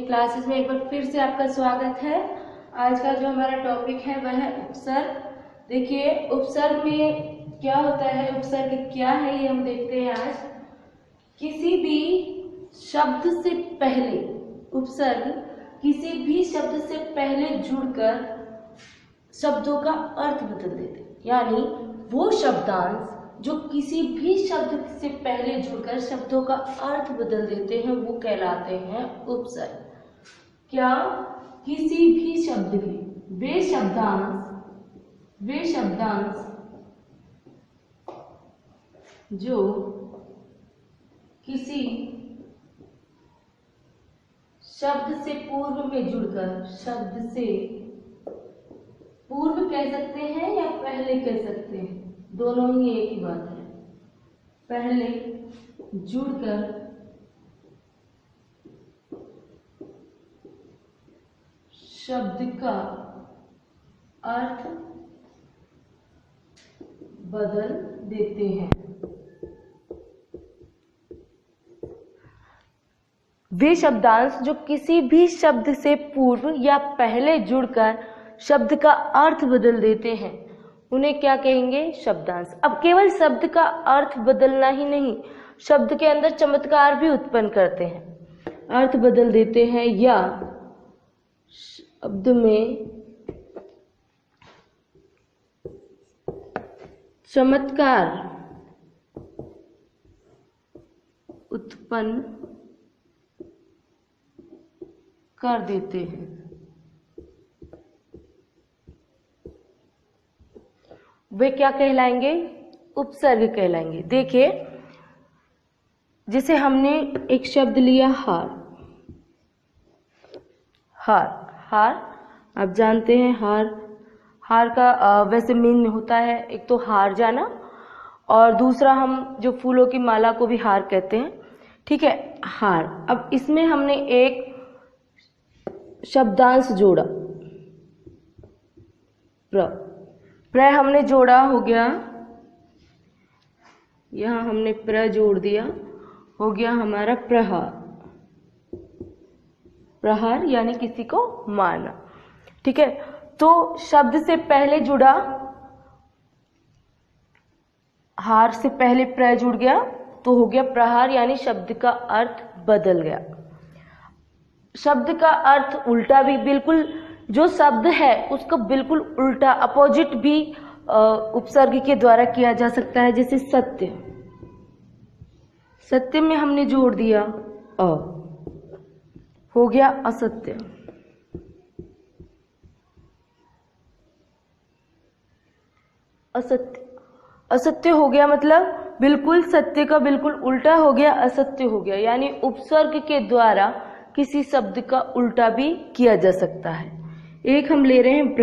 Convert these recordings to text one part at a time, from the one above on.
Classes में एक बार फिर से आपका स्वागत है। आज का जो हमारा टॉपिक है वह है उपसर्ग। देखिए उपसर्ग में क्या होता है, उपसर्ग क्या है ये हम देखते हैं आज। किसी भी शब्द से पहले, उपसर्ग किसी भी शब्द से पहले जुड़कर शब्दों का अर्थ बदल देते, यानी वो शब्दांश जो किसी भी शब्द से पहले जुड़कर शब्दों का अर्थ बदल देते हैं वो कहलाते हैं उपसर्ग। क्या? किसी भी शब्द के वे शब्दांश जो किसी शब्द से पूर्व में जुड़कर, शब्द से पूर्व कह सकते हैं या पहले कह सकते हैं, दोनों ही एक ही बात है। पहले जुड़कर शब्द का अर्थ बदल देते हैं। वे शब्दांश जो किसी भी शब्द से पूर्व या पहले जुड़कर शब्द का अर्थ बदल देते हैं उन्हें क्या कहेंगे? शब्दांश। अब केवल शब्द का अर्थ बदलना ही नहीं, शब्द के अंदर चमत्कार भी उत्पन्न करते हैं, अर्थ बदल देते हैं या शब्द में चमत्कार उत्पन्न कर देते हैं। वे क्या कहलाएंगे? उपसर्ग कहलाएंगे। देखिए जैसे हमने एक शब्द लिया हार। आप जानते हैं हार का वैसे मीन होता है, एक तो हार जाना और दूसरा हम जो फूलों की माला को भी हार कहते हैं, ठीक है, हार। अब इसमें हमने एक शब्दांश जोड़ा, प्र हमने जोड़ा, हो गया, यहां हमने प्र जोड़ दिया, हो गया हमारा प्रहार यानी किसी को मारना, ठीक है। तो शब्द से पहले जुड़ा, हार से पहले प्र जुड़ गया तो हो गया प्रहार, यानी शब्द का अर्थ बदल गया। शब्द का अर्थ उल्टा भी, बिल्कुल जो शब्द है उसको बिल्कुल उल्टा, अपोजिट भी उपसर्ग के द्वारा किया जा सकता है। जैसे सत्य में हमने जोड़ दिया अ, हो गया असत्य। असत्य हो गया, मतलब बिल्कुल सत्य का बिल्कुल उल्टा हो गया, असत्य हो गया। यानी उपसर्ग के द्वारा किसी शब्द का उल्टा भी किया जा सकता है। एक हम ले रहे हैं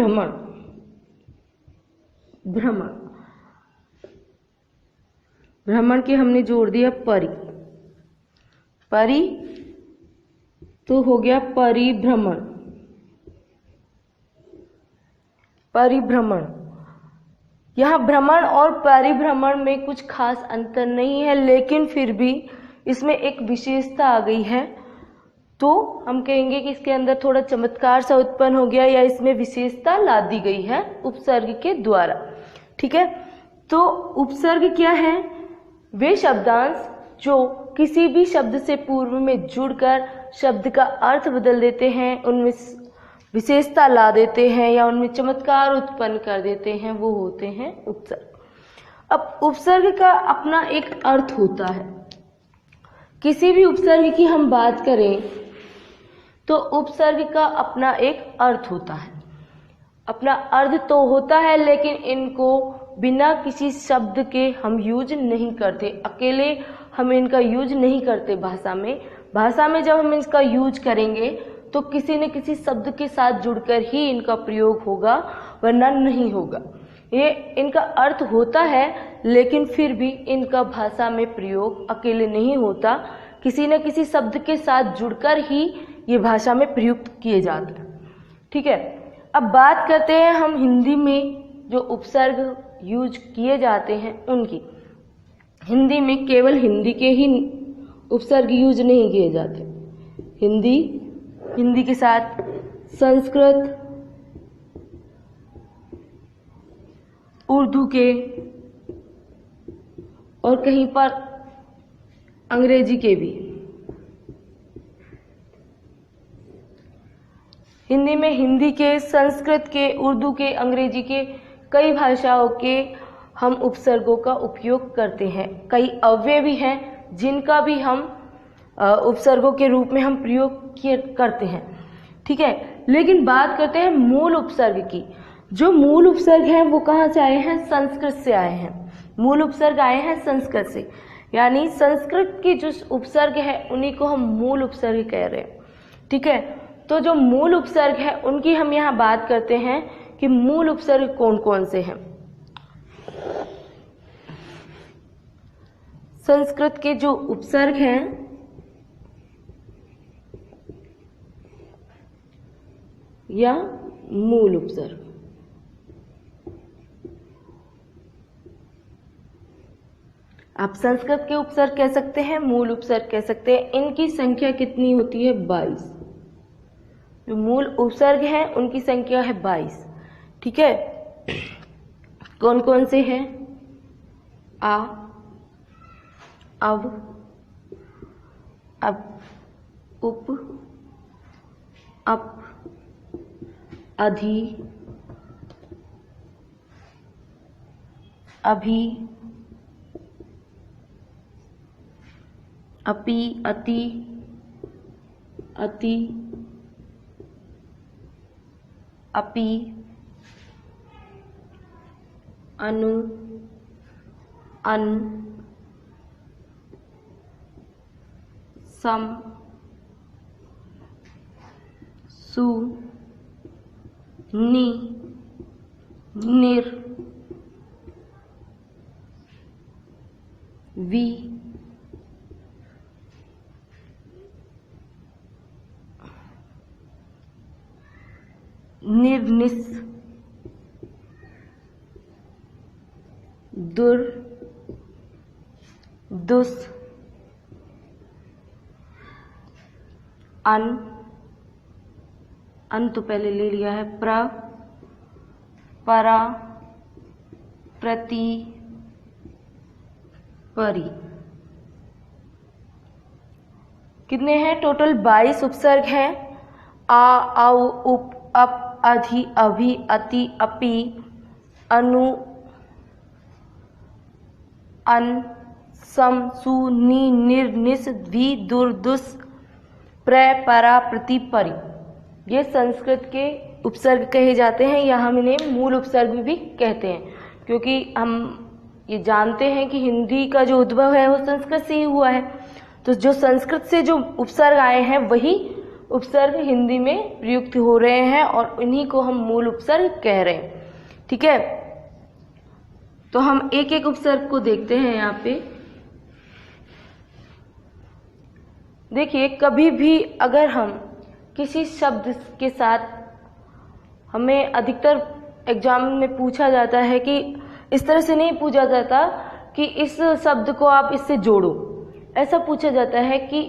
भ्रमण के हमने जोड़ दिया परि तो हो गया परिभ्रमण। यहाँ भ्रमण और परिभ्रमण में कुछ खास अंतर नहीं है, लेकिन फिर भी इसमें एक विशेषता आ गई है, तो हम कहेंगे कि इसके अंदर थोड़ा चमत्कार सा उत्पन्न हो गया या इसमें विशेषता ला दी गई है उपसर्ग के द्वारा, ठीक है। तो उपसर्ग क्या है? वे शब्दांश जो किसी भी शब्द से पूर्व में जुड़कर शब्द का अर्थ बदल देते हैं, उनमें विशेषता ला देते हैं या उनमें चमत्कार उत्पन्न कर देते हैं, वो होते हैं उपसर्ग। अब उपसर्ग का अपना एक अर्थ होता है। किसी भी उपसर्ग की हम बात करें तो उपसर्ग का अपना एक अर्थ होता है। अपना अर्थ तो होता है, लेकिन इनको बिना किसी शब्द के हम यूज नहीं करते, अकेले हम इनका यूज नहीं करते भाषा में जब हम इसका यूज करेंगे तो किसी न किसी शब्द के साथ जुड़कर ही इनका प्रयोग होगा, वरना नहीं होगा। ये इनका अर्थ होता है, लेकिन फिर भी इनका भाषा में प्रयोग अकेले नहीं होता, किसी न किसी शब्द के साथ जुड़कर ही ये भाषा में प्रयुक्त किए जाते हैं, ठीक है। अब बात करते हैं हम हिंदी में जो उपसर्ग यूज किए जाते हैं उनकी। हिंदी में केवल हिंदी के ही उपसर्ग यूज नहीं किए जाते। हिंदी हिंदी के साथ संस्कृत, उर्दू के और कहीं पर अंग्रेजी के भी। हिंदी में हिंदी के, संस्कृत के, उर्दू के, अंग्रेजी के, कई भाषाओं के हम उपसर्गों का उपयोग करते हैं। कई अव्यय भी हैं जिनका भी हम उपसर्गों के रूप में हम प्रयोग करते हैं। ठीक है, लेकिन बात करते हैं मूल उपसर्ग की। जो मूल उपसर्ग हैं वो कहाँ से आए हैं? संस्कृत से आए हैं। मूल उपसर्ग आए हैं संस्कृत से, यानी संस्कृत के जो उपसर्ग है उन्हीं को हम मूल उपसर्ग कह रहे हैं। ठीक है, तो जो मूल उपसर्ग है उनकी हम यहाँ बात करते हैं कि मूल उपसर्ग कौन कौन से हैं। संस्कृत के जो उपसर्ग हैं या मूल उपसर्ग, आप संस्कृत के उपसर्ग कह सकते हैं, मूल उपसर्ग कह सकते हैं। इनकी संख्या कितनी होती है? 22। जो मूल उपसर्ग हैं उनकी संख्या है 22। ठीक है, कौन कौन से हैं? आ, अब, उप, अप, अधि, अभी, अपि, अति, अति, अपि, अनु, अन, सम, सु, नि, निर, वि, निर्निस, दुर, दुस, अन तो पहले ले लिया है, परा, प्रति, परि। कितने हैं टोटल? 22 उपसर्ग हैं। आ, औ, उप, अप, अधि, अभि, अति, अपि, अनु, अन, सम, सु, नि, निर, निस, द्वि, दुर, दुस, प्र, परा, प्रति, परि। ये संस्कृत के उपसर्ग कहे जाते हैं, या हम इन्हें मूल उपसर्ग भी कहते हैं, क्योंकि हम ये जानते हैं कि हिंदी का जो उद्भव है वो संस्कृत से ही हुआ है। तो जो संस्कृत से जो उपसर्ग आए हैं वही उपसर्ग हिंदी में प्रयुक्त हो रहे हैं और इन्हीं को हम मूल उपसर्ग कह रहे हैं। ठीक है, तो हम एक एक उपसर्ग को देखते हैं। यहाँ पे देखिए, कभी भी अगर हम किसी शब्द के साथ, हमें अधिकतर एग्जाम में पूछा जाता है कि इस तरह से नहीं पूछा जाता कि इस शब्द को आप इससे जोड़ो, ऐसा पूछा जाता है कि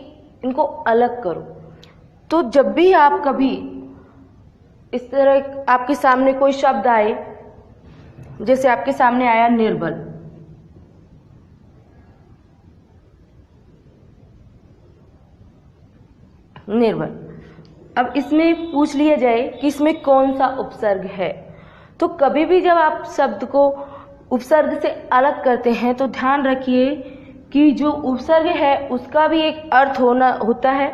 इनको अलग करो। तो जब भी आप कभी इस तरह आपके सामने कोई शब्द आए, जैसे आपके सामने आया निर्बल, निर्बल, अब इसमें पूछ लिया जाए कि इसमें कौन सा उपसर्ग है, तो कभी भी जब आप शब्द को उपसर्ग से अलग करते हैं तो ध्यान रखिए कि जो उपसर्ग है उसका भी एक अर्थ होता है,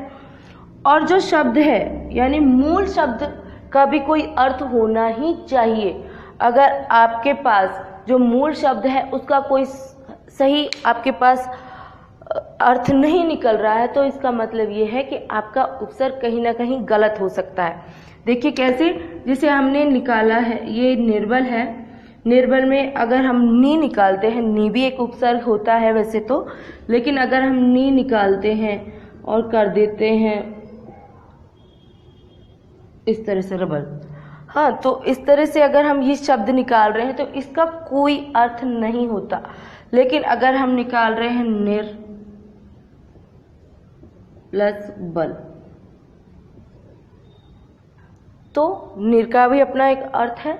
और जो शब्द है यानी मूल शब्द का भी कोई अर्थ होना ही चाहिए। अगर आपके पास जो मूल शब्द है उसका कोई सही आपके पास अर्थ नहीं निकल रहा है तो इसका मतलब ये है कि आपका उपसर्ग कहीं ना कहीं गलत हो सकता है। देखिए कैसे, जैसे हमने निकाला है ये निर्बल है, निर्बल में अगर हम नी निकालते हैं, नी भी एक उपसर्ग होता है वैसे तो, लेकिन अगर हम नी निकालते हैं और कर देते हैं इस तरह से रबल, हाँ, तो इस तरह से अगर हम ये शब्द निकाल रहे हैं तो इसका कोई अर्थ नहीं होता। लेकिन अगर हम निकाल रहे हैं निर प्लस बल, तो निर का भी अपना एक अर्थ है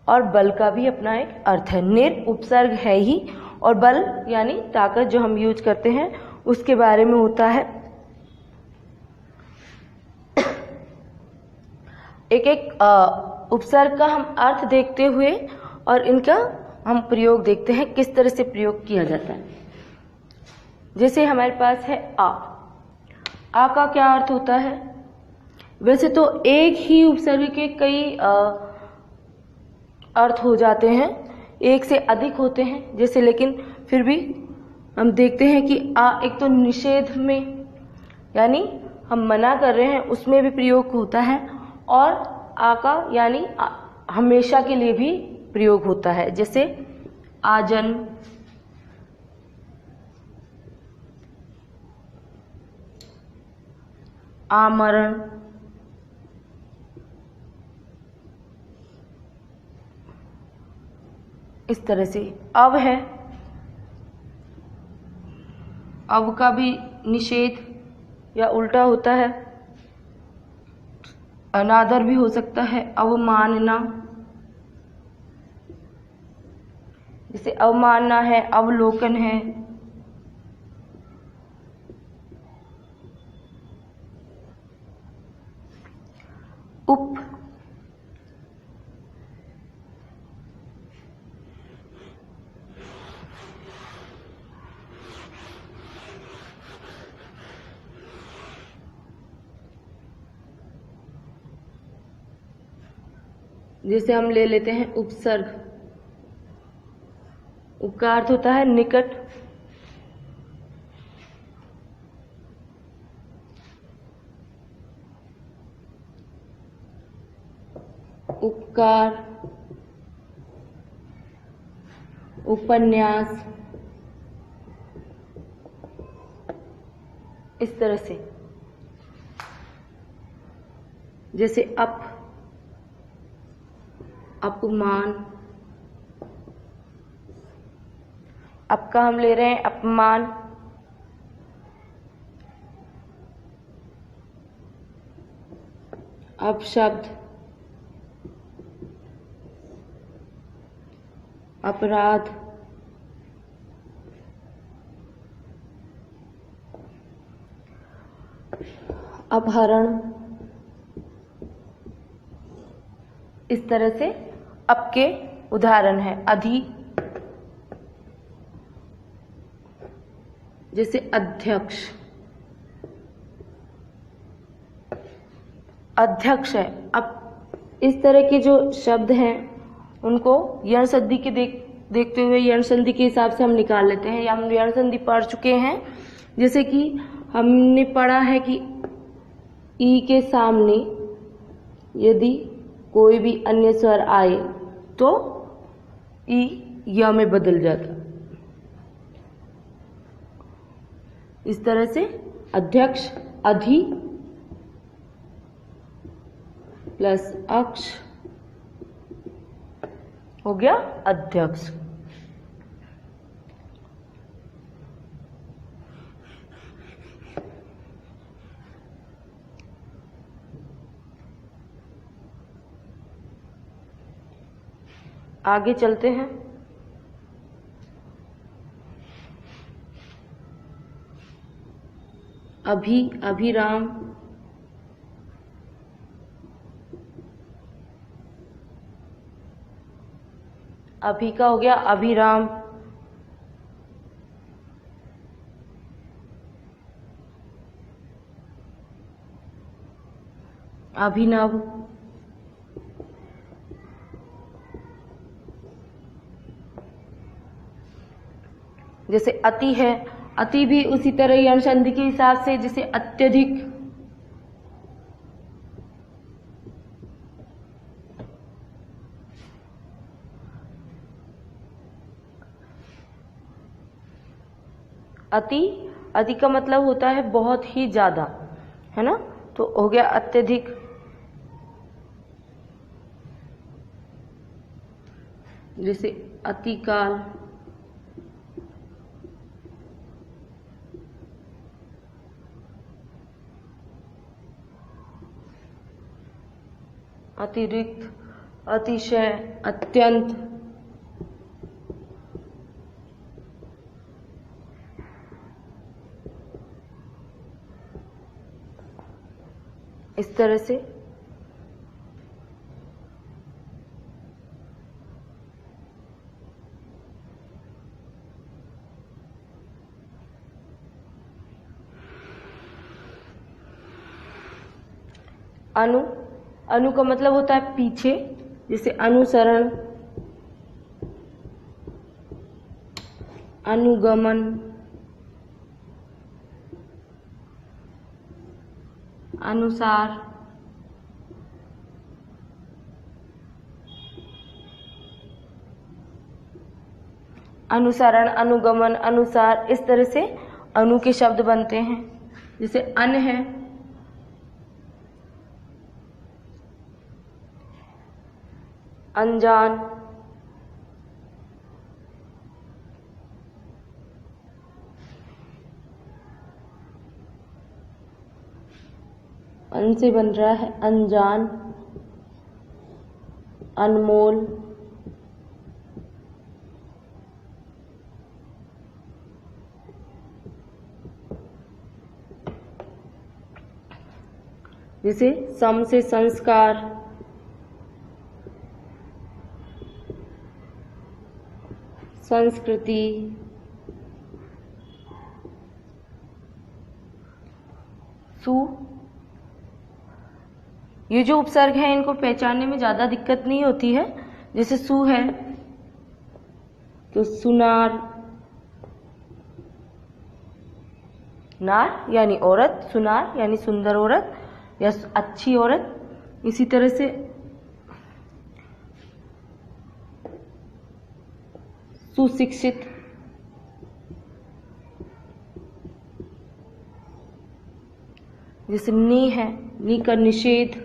और बल का भी अपना एक अर्थ है। निर उपसर्ग है ही, और बल यानी ताकत जो हम यूज करते हैं उसके बारे में होता है। एक एक उपसर्ग का हम अर्थ देखते हुए और इनका हम प्रयोग देखते हैं किस तरह से प्रयोग किया जाता है। जैसे हमारे पास है आ का क्या अर्थ होता है? वैसे तो एक ही उपसर्ग के कई अर्थ हो जाते हैं, एक से अधिक होते हैं जैसे, लेकिन फिर भी हम देखते हैं कि आ एक तो निषेध में यानी हम मना कर रहे हैं उसमें भी प्रयोग होता है, और आ का यानी हमेशा के लिए भी प्रयोग होता है। जैसे आजन्म, आमरण, इस तरह से। अब है, अब का भी निषेध या उल्टा होता है, अनादर भी हो सकता है, अवमानना। जैसे अवमानना है, अवलोकन है। उप, जैसे हम ले लेते हैं उपसर्ग। उप का अर्थ होता है निकट, उपकार, उपन्यास, इस तरह से। जैसे अपमान, अप का हम ले रहे हैं अपमान, अपशब्द, अपराध, अपहरण, इस तरह से अप के उदाहरण है। अधि, जैसे अध्यक्ष, अध्यक्ष है। अब इस तरह के जो शब्द हैं उनको यण संधि के देखते हुए यण संधि के हिसाब से हम निकाल लेते हैं, या हम यण संधि पढ़ चुके हैं। जैसे कि हमने पढ़ा है कि ई के सामने यदि कोई भी अन्य स्वर आए तो ई य में बदल जाता। इस तरह से अध्यक्ष, अधि प्लस अक्ष हो गया अध्यक्ष। आगे चलते हैं। अभी, अभिराम, अभी का हो गया अभिराम, अभिनव, जैसे अति है, अति भी उसी तरह यण संधि के हिसाब से, जैसे अत्यधिक, अति का मतलब होता है बहुत ही ज्यादा, है ना, तो हो गया अत्यधिक। जैसे अतिकाल, अतिरिक्त, अतिशय, अत्यंत, इस तरह से। अनु, अनु का मतलब होता है पीछे, जैसे अनुसरण, अनुगमन, अनुसार, अनुसरण, अनुगमन, अनुसार, इस तरह से अनु के शब्द बनते हैं। जैसे अन है, अनजान, अन से बन रहा है अनजान, अनमोल, जैसे सम से संस्कार, संस्कृति, सु। ये जो उपसर्ग है इनको पहचानने में ज्यादा दिक्कत नहीं होती है। जैसे सु है तो सुनार, नार यानी औरत, सुनार यानी सुंदर औरत या अच्छी औरत। इसी तरह से सुशिक्षित, जैसे नी है, नी का निषेध,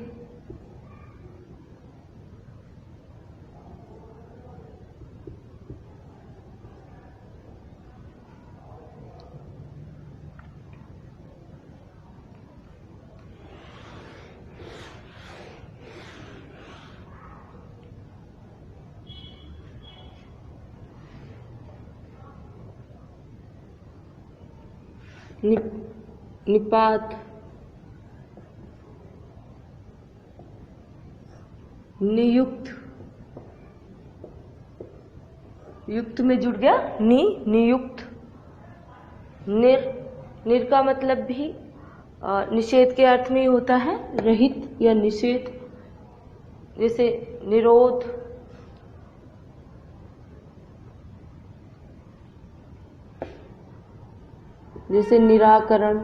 निपात, नियुक्त, युक्त में जुड़ गया नियुक्त। निर का मतलब भी निषेध के अर्थ में होता है, रहित या निषेध। जैसे निरोध, जैसे निराकरण,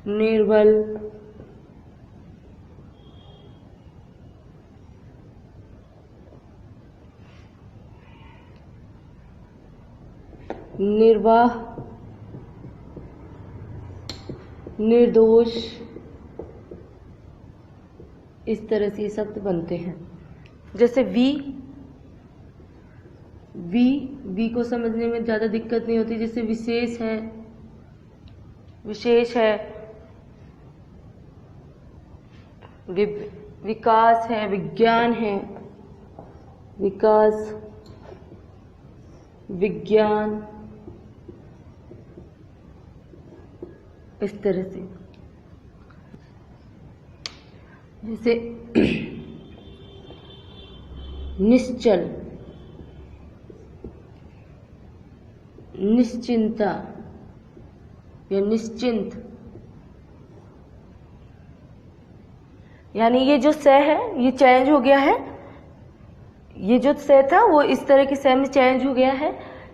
निर्बल, निर्वाह, निर्दोष, इस तरह से ये शब्द बनते हैं। जैसे वी को समझने में ज्यादा दिक्कत नहीं होती। जैसे विशेष है, विकास है, विज्ञान है, विकास, विज्ञान, इस तरह से। जैसे निश्चल, निश्चिंता या निश्चिंत, यानी ये जो स है ये चेंज हो गया है। ये जो स था वो इस तरह के स में चेंज हो गया है,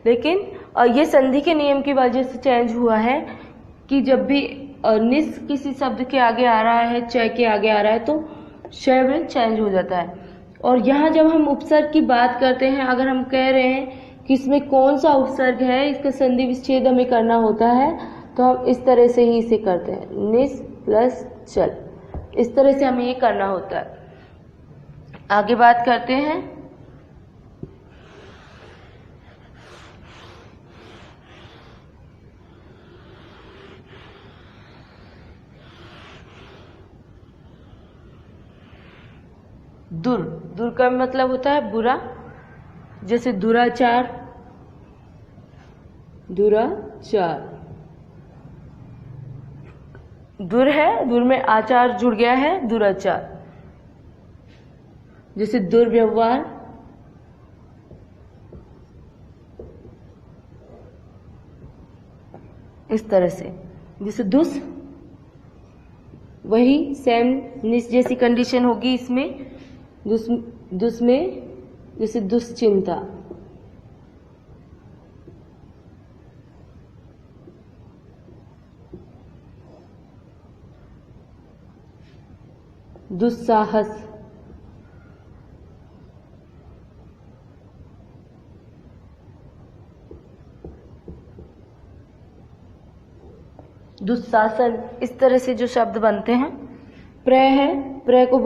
लेकिन ये संधि के नियम की वजह से चेंज हुआ है कि जब भी निस किसी शब्द के आगे आ रहा है, च के आगे आ रहा है, तो श में चेंज हो जाता है। और यहाँ जब हम उपसर्ग की बात करते हैं, अगर हम कह रहे हैं कि इसमें कौन सा उपसर्ग है, इसका संधि विच्छेद हमें करना होता है, तो हम इस तरह से ही इसे करते हैं, निस प्लस चल, इस तरह से हमें ये करना होता है। आगे बात करते हैं दुर, दुर का मतलब होता है बुरा, जैसे दुराचार, दुराचार। दुर है, दुर में आचार जुड़ गया है, दुराचार। जैसे दुर्व्यवहार, इस तरह से। जैसे दुस, वही सेम निस जैसी कंडीशन होगी इसमें। दुस में जैसे दुश्चिंता, दुस्साहस, दुशासन, इस तरह से जो शब्द बनते हैं। प्रय है, प्रय को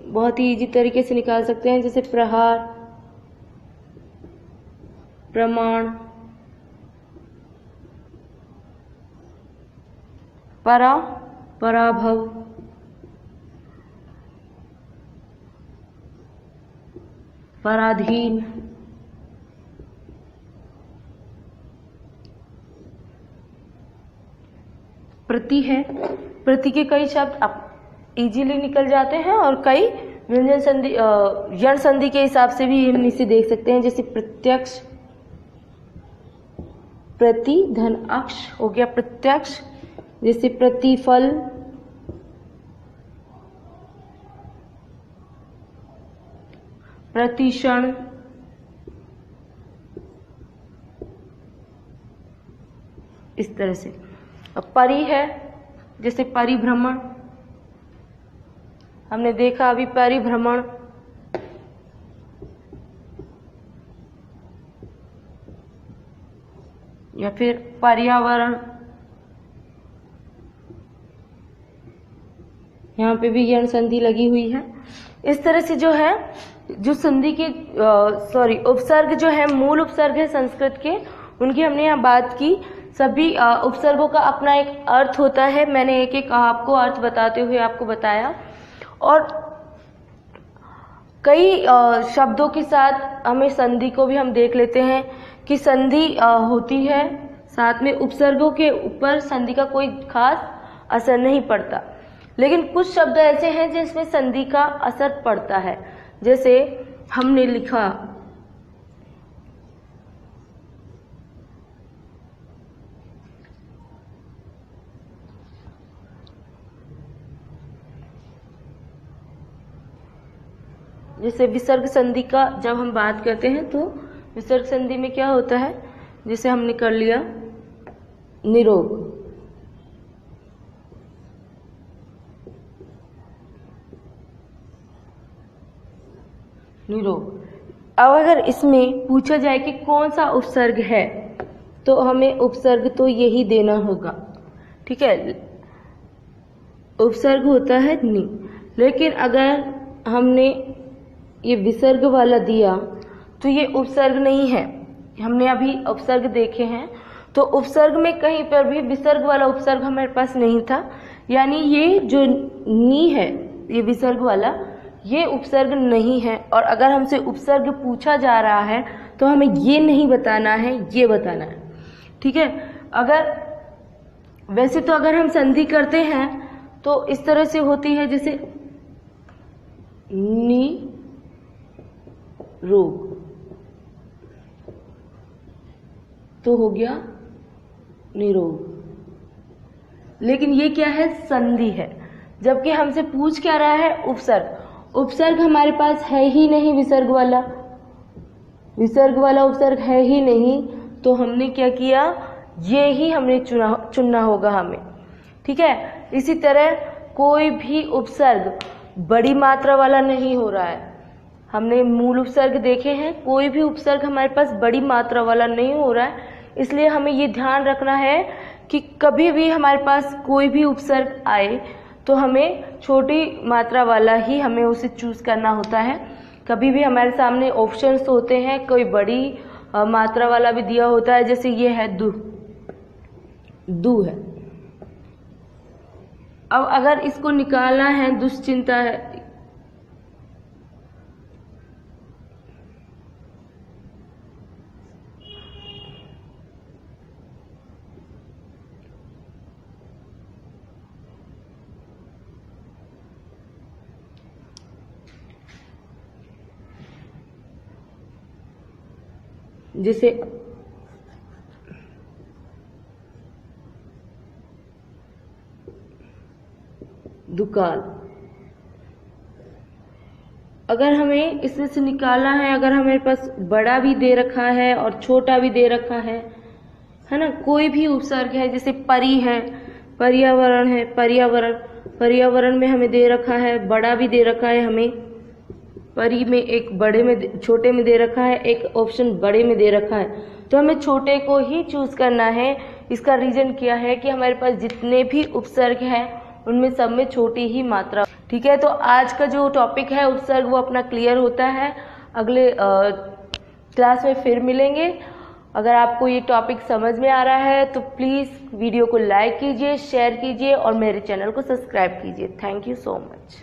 बहुत ही इजी तरीके से निकाल सकते हैं, जैसे प्रहार, प्रमाण, पराभव, पराधीन, प्रति है, प्रति के कई शब्द आप इजीली निकल जाते हैं और कई व्यंजन संधि यण संधि के हिसाब से भी हम इसे देख सकते हैं, जैसे प्रत्यक्ष, प्रति धन अक्ष हो गया प्रत्यक्ष, जैसे प्रतिफल, प्रतिक्षण, इस तरह से। अब परि है, जैसे परिभ्रमण, हमने देखा अभी परिभ्रमण, या फिर पर्यावरण, यहाँ पे भी यण संधि लगी हुई है। इस तरह से जो है, जो संधि के उपसर्ग जो है, मूल उपसर्ग है संस्कृत के, उनकी हमने यहाँ बात की। सभी उपसर्गों का अपना एक अर्थ होता है, मैंने एक एक आपको अर्थ बताते हुए आपको बताया। और कई शब्दों के साथ हमें संधि को भी हम देख लेते हैं कि संधि होती है, साथ में उपसर्गों के ऊपर संधि का कोई खास असर नहीं पड़ता, लेकिन कुछ शब्द ऐसे हैं जिसमें संधि का असर पड़ता है। जैसे हमने लिखा जैसे विसर्ग संधि का जब हम बात करते हैं तो विसर्ग संधि में क्या होता है, जैसे हमने कर लिया निरोग, निरोग। अब अगर इसमें पूछा जाए कि कौन सा उपसर्ग है, तो हमें उपसर्ग तो यही देना होगा, ठीक है। उपसर्ग होता है नि, लेकिन अगर हमने ये विसर्ग वाला दिया तो ये उपसर्ग नहीं है। हमने अभी उपसर्ग देखे हैं, तो उपसर्ग में कहीं पर भी विसर्ग वाला उपसर्ग हमारे पास नहीं था, यानी ये जो नी है, ये विसर्ग वाला, ये उपसर्ग नहीं है। और अगर हमसे उपसर्ग पूछा जा रहा है तो हमें ये नहीं बताना है, ये बताना है, ठीक है। अगर वैसे तो अगर हम संधि करते हैं तो इस तरह से होती है, जैसे नी रोग, तो हो गया निरोग। लेकिन ये क्या है, संधि है, जबकि हमसे पूछ क्या रहा है, उपसर्ग। उपसर्ग हमारे पास है ही नहीं, विसर्ग वाला उपसर्ग है ही नहीं, तो हमने क्या किया, ये ही हमने चुनना होगा हमें, ठीक है। इसी तरह कोई भी उपसर्ग बड़ी मात्रा वाला नहीं हो रहा है। हमने मूल उपसर्ग देखे हैं, कोई भी उपसर्ग हमारे पास बड़ी मात्रा वाला नहीं हो रहा है, इसलिए हमें ये ध्यान रखना है कि कभी भी हमारे पास कोई भी उपसर्ग आए तो हमें छोटी मात्रा वाला ही हमें उसे चूज करना होता है। कभी भी हमारे सामने ऑप्शंस होते हैं, कोई बड़ी मात्रा वाला भी दिया होता है, जैसे ये है दु है। अब अगर इसको निकालना है, दुश्चिंता है, जैसे दुकाल। अगर हमें इसमें से निकालना है, अगर हमारे पास बड़ा भी दे रखा है और छोटा भी दे रखा है ना, कोई भी उपसर्ग है, जैसे परी है, पर्यावरण है, पर्यावरण में हमें दे रखा है, बड़ा भी दे रखा है हमें, परी में एक बड़े में छोटे में दे रखा है, एक ऑप्शन बड़े में दे रखा है, तो हमें छोटे को ही चूज करना है। इसका रीजन क्या है कि हमारे पास जितने भी उपसर्ग हैं उनमें सब में छोटी ही मात्रा। ठीक है, तो आज का जो टॉपिक है उपसर्ग वो अपना क्लियर होता है। अगले क्लास में फिर मिलेंगे। अगर आपको ये टॉपिक समझ में आ रहा है तो प्लीज़ वीडियो को लाइक कीजिए, शेयर कीजिए और मेरे चैनल को सब्सक्राइब कीजिए। Thank you so much.